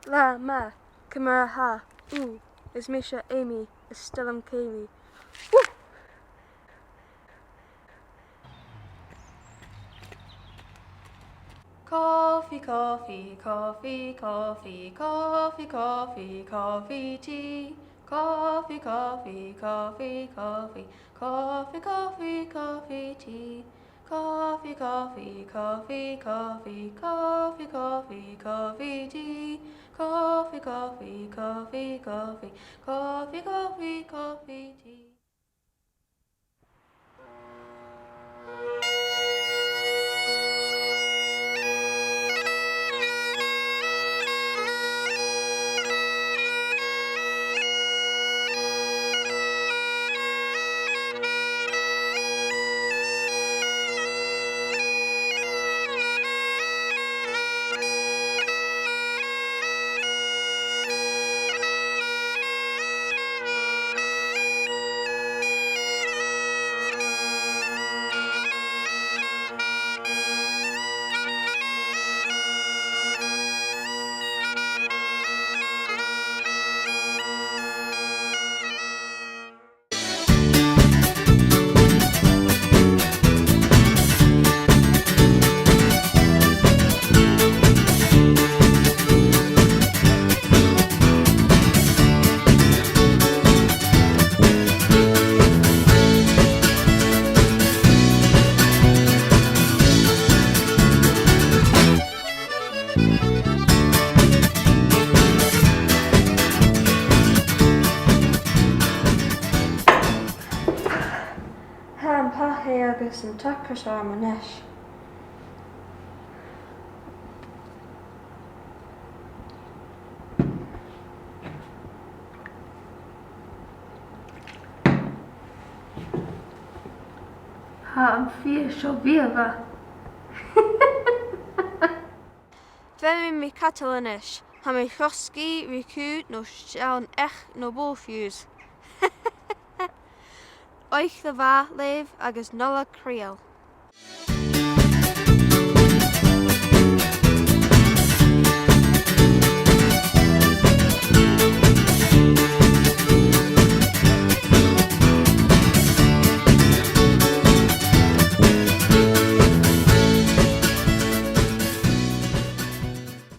La ma, cymara ha, is misha Amy, is stillam Kaylee. Coffee, coffee, coffee, coffee, coffee, coffee, coffee, tea. Coffee, coffee, coffee, coffee, coffee, coffee, coffee, tea. Coffee, coffee, coffee, coffee, coffee, coffee, coffee, tea. Coffee, coffee, coffee, coffee, coffee, coffee, coffee, tea. Agus an tuchas arm an eis. Ha an fia seo bhíomha. Bheim mi catalanis, ha mi chosci ricú nó sean ech nó bófiús. Oich the bha leibh agus nolla creol.